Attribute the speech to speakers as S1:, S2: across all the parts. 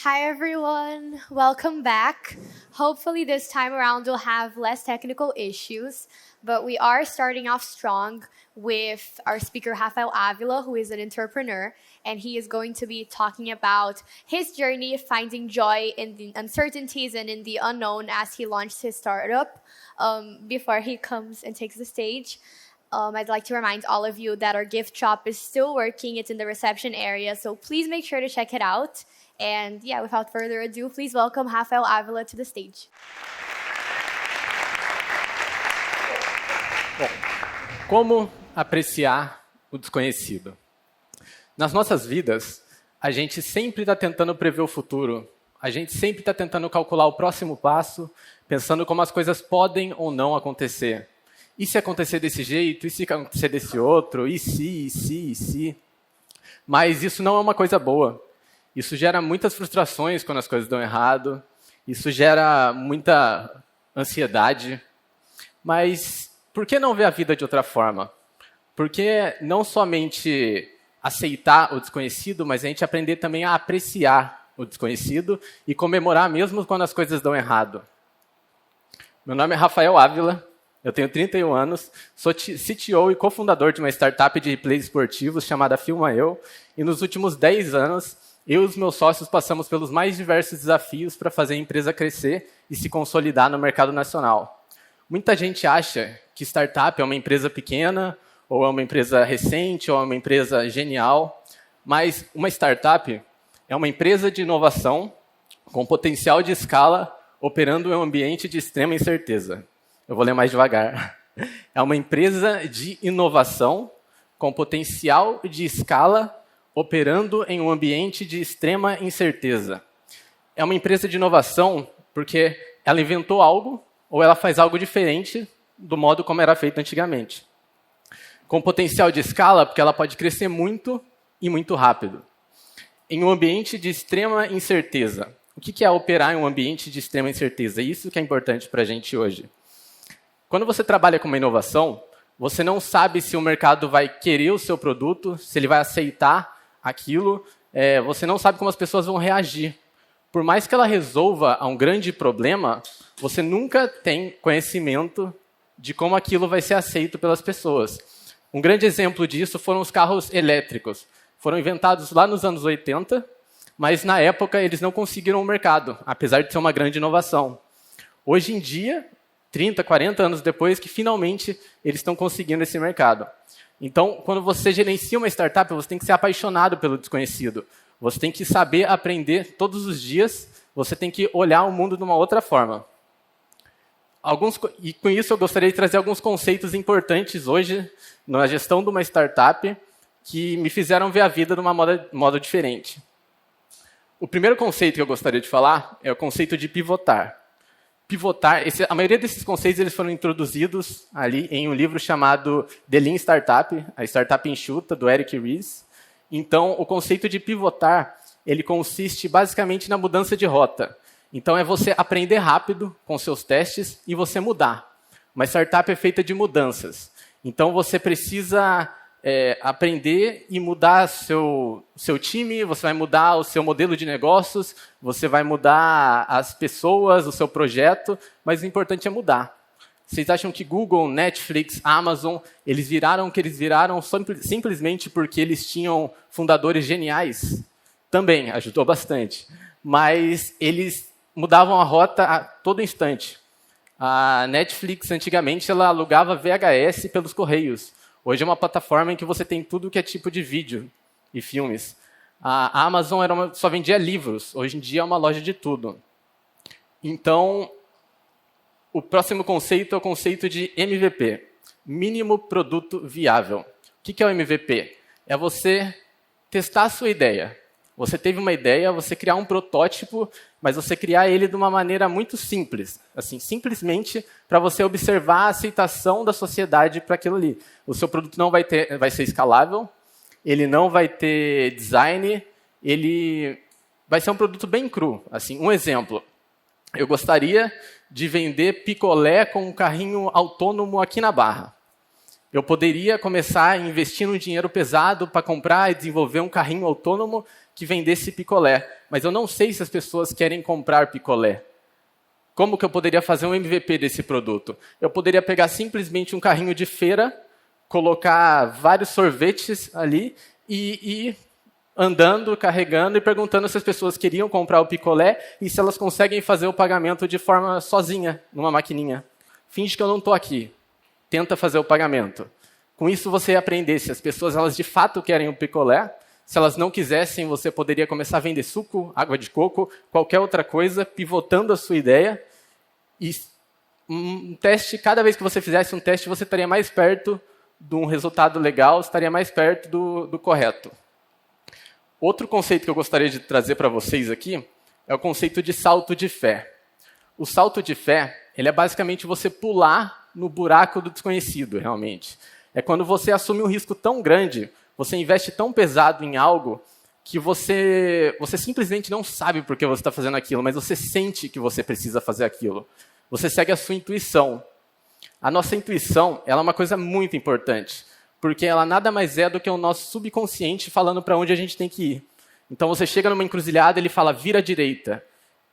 S1: Hi everyone, welcome back. Hopefully this time around we'll have less technical issues, but we are starting off strong with our speaker Rafael Avila, who is an entrepreneur, and he is going to be talking about his journey finding joy in the uncertainties and in the unknown as he launched his startup. Before he comes and takes the stage, I'd like to remind all of you that our gift shop is still working. It's in the reception area, so please make sure to check it out. And yeah, without further ado, please welcome Rafael Avila to the stage.
S2: Bom, como apreciar o desconhecido? Nas nossas vidas, a gente sempre está tentando prever o futuro. A gente sempre está tentando calcular o próximo passo, pensando como as coisas podem ou não acontecer. E se acontecer desse jeito? E se acontecer desse outro? E se? Mas isso não é uma coisa boa. Isso gera muitas frustrações quando as coisas dão errado. Isso gera muita ansiedade. Mas por que não ver a vida de outra forma? Por que não somente aceitar o desconhecido, mas a gente aprender também a apreciar o desconhecido e comemorar mesmo quando as coisas dão errado? Meu nome é Rafael Avila. Eu tenho 31 anos, sou CTO e cofundador de uma startup de replays esportivos chamada Filma Eu, e nos últimos 10 anos, eu e os meus sócios passamos pelos mais diversos desafios para fazer a empresa crescer e se consolidar no mercado nacional. Muita gente acha que startup é uma empresa pequena, ou é uma empresa recente, ou é uma empresa genial, mas uma startup é uma empresa de inovação com potencial de escala, operando em um ambiente de extrema incerteza. Eu vou ler mais devagar. É uma empresa de inovação com potencial de escala, operando em um ambiente de extrema incerteza. É uma empresa de inovação porque ela inventou algo ou ela faz algo diferente do modo como era feito antigamente. Com potencial de escala porque ela pode crescer muito e muito rápido. Em um ambiente de extrema incerteza. O que é operar em um ambiente de extrema incerteza? Isso que é importante para a gente hoje. Quando você trabalha com uma inovação, você não sabe se o mercado vai querer o seu produto, se ele vai aceitar aquilo, você não sabe como as pessoas vão reagir. Por mais que ela resolva um grande problema, você nunca tem conhecimento de como aquilo vai ser aceito pelas pessoas. Um grande exemplo disso foram os carros elétricos. Foram inventados lá nos anos 80, mas na época eles não conseguiram o mercado, apesar de ser uma grande inovação. Hoje em dia, 30, 40 anos depois, que finalmente eles estão conseguindo esse mercado. Então, quando você gerencia uma startup, você tem que ser apaixonado pelo desconhecido. Você tem que saber aprender todos os dias, você tem que olhar o mundo de uma outra forma. E com isso eu gostaria de trazer alguns conceitos importantes hoje na gestão de uma startup que me fizeram ver a vida de uma modo diferente. O primeiro conceito que eu gostaria de falar é o conceito de pivotar. Pivotar, a maioria desses conceitos eles foram introduzidos ali em um livro chamado The Lean Startup, a startup enxuta, do Eric Ries. Então, o conceito de pivotar, ele consiste basicamente na mudança de rota. Então, é você aprender rápido com seus testes e você mudar. Uma startup é feita de mudanças. Então, você precisa aprender e mudar seu time, você vai mudar o seu modelo de negócios, você vai mudar as pessoas, o seu projeto, mas o importante é mudar. Vocês acham que Google, Netflix, Amazon, eles viraram o que eles viraram simplesmente porque eles tinham fundadores geniais? Também, ajudou bastante. Mas eles mudavam a rota a todo instante. A Netflix, antigamente, ela alugava VHS pelos correios. Hoje é uma plataforma em que você tem tudo que é tipo de vídeo e filmes. A Amazon só vendia livros. Hoje em dia é uma loja de tudo. Então, o próximo conceito é o conceito de MVP. Mínimo Produto Viável. O que é o MVP? É você testar a sua ideia. Você teve uma ideia, você criar um protótipo, mas você criar ele de uma maneira muito simples. Assim, simplesmente para você observar a aceitação da sociedade para aquilo ali. O seu produto não vai ser escalável, ele não vai ter design, ele vai ser um produto bem cru. Assim, um exemplo, eu gostaria de vender picolé com um carrinho autônomo aqui na Barra. Eu poderia começar a investir um dinheiro pesado para comprar e desenvolver um carrinho autônomo que vendesse picolé. Mas eu não sei se as pessoas querem comprar picolé. Como que eu poderia fazer um MVP desse produto? Eu poderia pegar simplesmente um carrinho de feira, colocar vários sorvetes ali e ir andando, carregando e perguntando se as pessoas queriam comprar o picolé e se elas conseguem fazer o pagamento de forma sozinha, numa maquininha. Finge que eu não estou aqui. Tenta fazer o pagamento. Com isso, você ia aprender se as pessoas elas de fato querem o picolé. Se elas não quisessem, você poderia começar a vender suco, água de coco, qualquer outra coisa, pivotando a sua ideia. E um teste, cada vez que você fizesse um teste, você estaria mais perto de um resultado legal, estaria mais perto do correto. Outro conceito que eu gostaria de trazer para vocês aqui é o conceito de salto de fé. O salto de fé, ele é basicamente você pular no buraco do desconhecido, realmente. É quando você assume um risco tão grande, você investe tão pesado em algo que você simplesmente não sabe por que você está fazendo aquilo, mas você sente que você precisa fazer aquilo. Você segue a sua intuição. A nossa intuição ela é uma coisa muito importante, porque ela nada mais é do que o nosso subconsciente falando para onde a gente tem que ir. Então você chega numa encruzilhada e ele fala, vira à direita.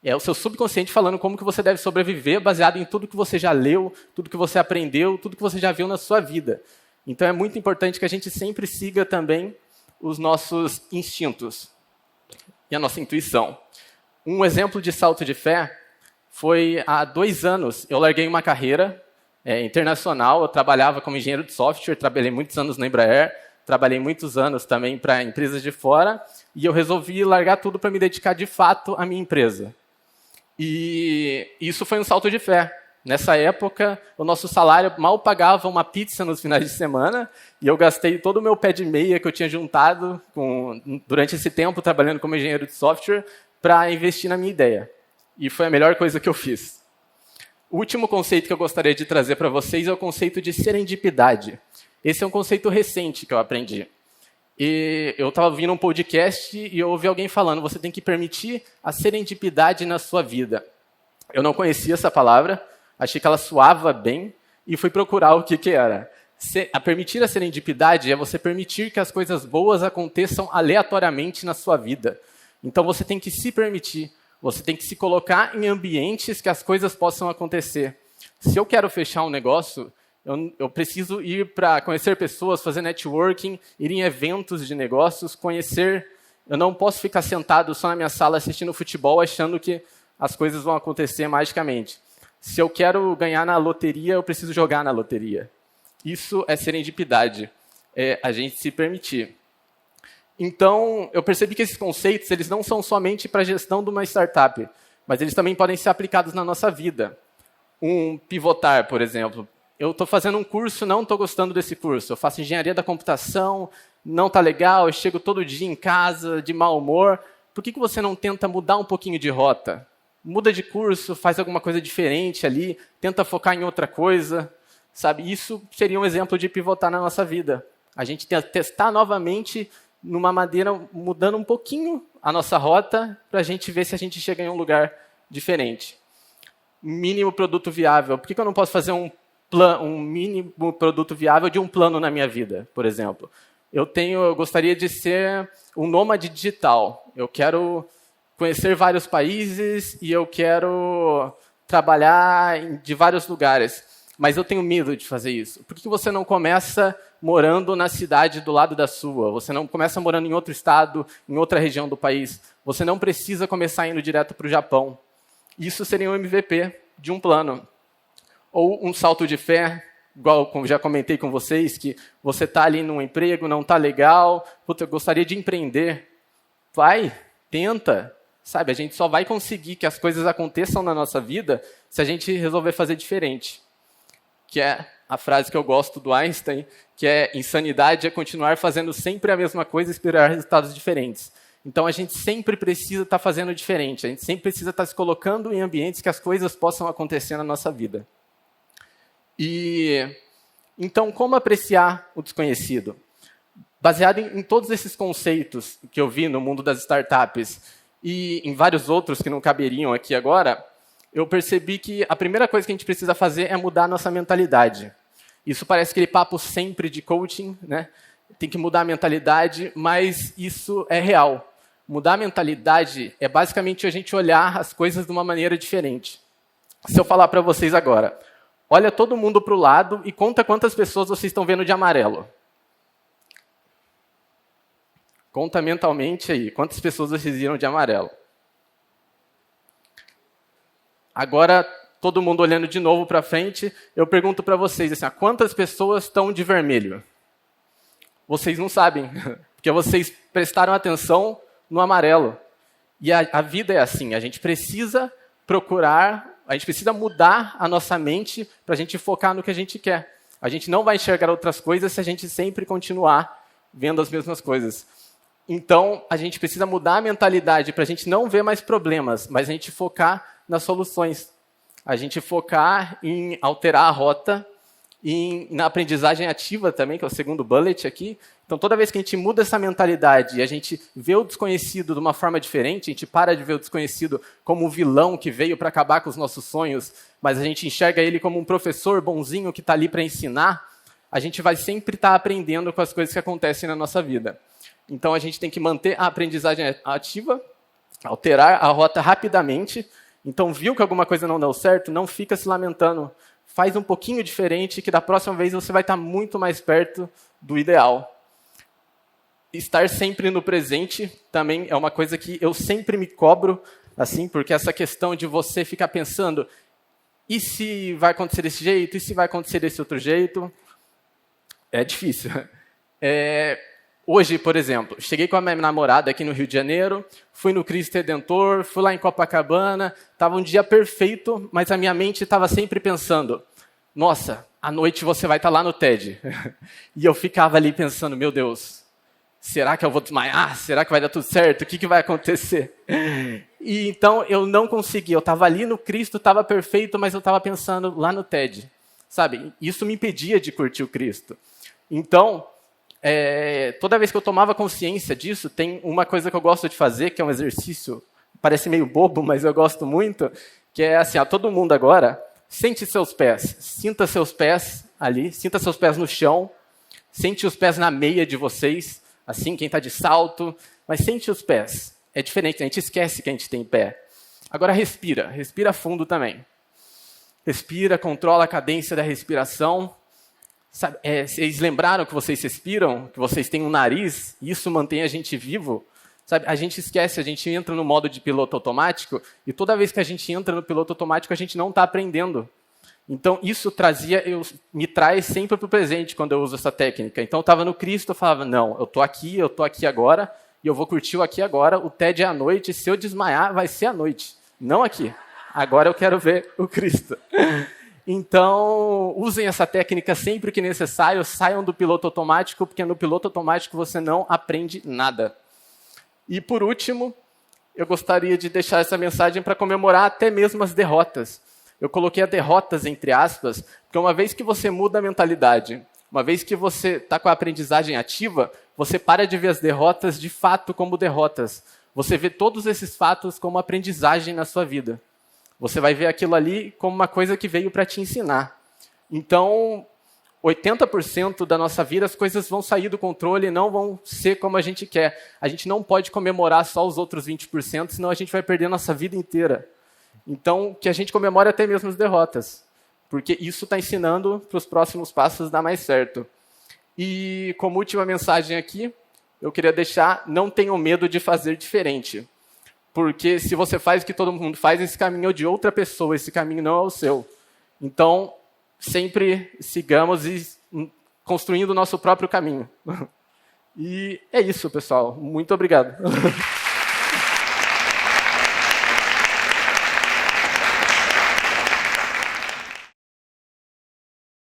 S2: É o seu subconsciente falando como que você deve sobreviver, baseado em tudo que você já leu, tudo que você aprendeu, tudo que você já viu na sua vida. Então é muito importante que a gente sempre siga também os nossos instintos e a nossa intuição. Um exemplo de salto de fé foi há 2 anos, eu larguei uma carreira internacional, eu trabalhava como engenheiro de software, trabalhei muitos anos na Embraer, trabalhei muitos anos também para empresas de fora, e eu resolvi largar tudo para me dedicar de fato à minha empresa. E isso foi um salto de fé. Nessa época, o nosso salário mal pagava uma pizza nos finais de semana e eu gastei todo o meu pé de meia que eu tinha juntado durante esse tempo trabalhando como engenheiro de software para investir na minha ideia. E foi a melhor coisa que eu fiz. O último conceito que eu gostaria de trazer para vocês é o conceito de serendipidade. Esse é um conceito recente que eu aprendi. E eu estava ouvindo um podcast e eu ouvi alguém falando, você tem que permitir a serendipidade na sua vida. Eu não conhecia essa palavra, achei que ela soava bem e fui procurar o que era. A permitir a serendipidade é você permitir que as coisas boas aconteçam aleatoriamente na sua vida. Então você tem que se permitir, você tem que se colocar em ambientes que as coisas possam acontecer. Se eu quero fechar um negócio, eu preciso ir para conhecer pessoas, fazer networking, ir em eventos de negócios, conhecer. Eu não posso ficar sentado só na minha sala assistindo futebol achando que as coisas vão acontecer magicamente. Se eu quero ganhar na loteria, eu preciso jogar na loteria. Isso é serendipidade, é a gente se permitir. Então, eu percebi que esses conceitos eles não são somente para a gestão de uma startup, mas eles também podem ser aplicados na nossa vida. Um pivotar, por exemplo. Eu estou fazendo um curso, não estou gostando desse curso. Eu faço engenharia da computação, não está legal, eu chego todo dia em casa, de mau humor. Por que você não tenta mudar um pouquinho de rota? Muda de curso, faz alguma coisa diferente ali, tenta focar em outra coisa. Sabe? Isso seria um exemplo de pivotar na nossa vida. A gente testar novamente numa maneira, mudando um pouquinho a nossa rota, para a gente ver se a gente chega em um lugar diferente. Mínimo produto viável. Por que eu não posso fazer um mínimo produto viável de um plano na minha vida, por exemplo? Eu gostaria de ser um nômade digital. Eu quero conhecer vários países e eu quero trabalhar de vários lugares. Mas eu tenho medo de fazer isso. Por que você não começa morando na cidade do lado da sua? Você não começa morando em outro estado, em outra região do país? Você não precisa começar indo direto para o Japão. Isso seria um MVP de um plano. Ou um salto de fé, igual como já comentei com vocês, que você está ali num emprego, não está legal, eu gostaria de empreender. Vai, tenta. Sabe, a gente só vai conseguir que as coisas aconteçam na nossa vida se a gente resolver fazer diferente. Que é a frase que eu gosto do Einstein, que é insanidade é continuar fazendo sempre a mesma coisa e esperar resultados diferentes. Então, a gente sempre precisa estar fazendo diferente, a gente sempre precisa estar se colocando em ambientes que as coisas possam acontecer na nossa vida. Então, como apreciar o desconhecido? Baseado em todos esses conceitos que eu vi no mundo das startups e em vários outros que não caberiam aqui agora, eu percebi que a primeira coisa que a gente precisa fazer é mudar a nossa mentalidade. Isso parece aquele papo sempre de coaching, né? Tem que mudar a mentalidade, mas isso é real. Mudar a mentalidade é basicamente a gente olhar as coisas de uma maneira diferente. Se eu falar para vocês agora, olha todo mundo para o lado e conta quantas pessoas vocês estão vendo de amarelo. Conta mentalmente aí, quantas pessoas vocês viram de amarelo. Agora, todo mundo olhando de novo para frente, eu pergunto para vocês, assim, quantas pessoas estão de vermelho? Vocês não sabem, porque vocês prestaram atenção no amarelo. E a vida é assim, a gente precisa procurar, a gente precisa mudar a nossa mente para a gente focar no que a gente quer. A gente não vai enxergar outras coisas se a gente sempre continuar vendo as mesmas coisas. Então, a gente precisa mudar a mentalidade para a gente não ver mais problemas, mas a gente focar nas soluções. A gente focar em alterar a rota, na aprendizagem ativa também, que é o segundo bullet aqui. Então, toda vez que a gente muda essa mentalidade e a gente vê o desconhecido de uma forma diferente, a gente para de ver o desconhecido como um vilão que veio para acabar com os nossos sonhos, mas a gente enxerga ele como um professor bonzinho que está ali para ensinar, a gente vai sempre estar aprendendo com as coisas que acontecem na nossa vida. Então, a gente tem que manter a aprendizagem ativa, alterar a rota rapidamente. Então, viu que alguma coisa não deu certo, não fica se lamentando. Faz um pouquinho diferente, que da próxima vez você vai estar muito mais perto do ideal. Estar sempre no presente também é uma coisa que eu sempre me cobro, assim, porque essa questão de você ficar pensando, e se vai acontecer desse jeito, e se vai acontecer desse outro jeito, é difícil. Hoje, por exemplo, cheguei com a minha namorada aqui no Rio de Janeiro, fui no Cristo Redentor, fui lá em Copacabana, estava um dia perfeito, mas a minha mente estava sempre pensando, nossa, à noite você vai estar lá no TED. E eu ficava ali pensando, meu Deus, será que eu vou desmaiar? Será que vai dar tudo certo? O que vai acontecer? E então eu não consegui, eu estava ali no Cristo, estava perfeito, mas eu estava pensando lá no TED. Sabe, isso me impedia de curtir o Cristo. Então, toda vez que eu tomava consciência disso, tem uma coisa que eu gosto de fazer, que é um exercício, parece meio bobo, mas eu gosto muito, que é assim, todo mundo agora, sente seus pés, sinta seus pés ali, sinta seus pés no chão, sente os pés na meia de vocês, assim, quem está de salto, mas sente os pés. É diferente, a gente esquece que a gente tem pé. Agora respira fundo também. Respira, controla a cadência da respiração. Sabe, vocês lembraram que vocês respiram, que vocês têm um nariz, isso mantém a gente vivo? Sabe, a gente esquece, a gente entra no modo de piloto automático, e toda vez que a gente entra no piloto automático, a gente não está aprendendo. Então, isso me traz sempre para o presente quando eu uso essa técnica. Então, eu estava no Cristo, eu falava, não, eu estou aqui agora, e eu vou curtir o aqui agora, o TED é à noite, e se eu desmaiar, vai ser à noite, não aqui. Agora eu quero ver o Cristo. Então, usem essa técnica sempre que necessário, saiam do piloto automático, porque no piloto automático você não aprende nada. E, por último, eu gostaria de deixar essa mensagem para comemorar até mesmo as derrotas. Eu coloquei as derrotas entre aspas, porque uma vez que você muda a mentalidade, uma vez que você está com a aprendizagem ativa, você para de ver as derrotas de fato como derrotas. Você vê todos esses fatos como aprendizagem na sua vida. Você vai ver aquilo ali como uma coisa que veio para te ensinar. Então, 80% da nossa vida, as coisas vão sair do controle e não vão ser como a gente quer. A gente não pode comemorar só os outros 20%, senão a gente vai perder a nossa vida inteira. Então, que a gente comemore até mesmo as derrotas, porque isso está ensinando para os próximos passos dar mais certo. E, como última mensagem aqui, eu queria deixar, não tenham medo de fazer diferente. Porque se você faz o que todo mundo faz, esse caminho é de outra pessoa, esse caminho não é o seu. Então, sempre sigamos construindo o nosso próprio caminho. E é isso, pessoal. Muito obrigado.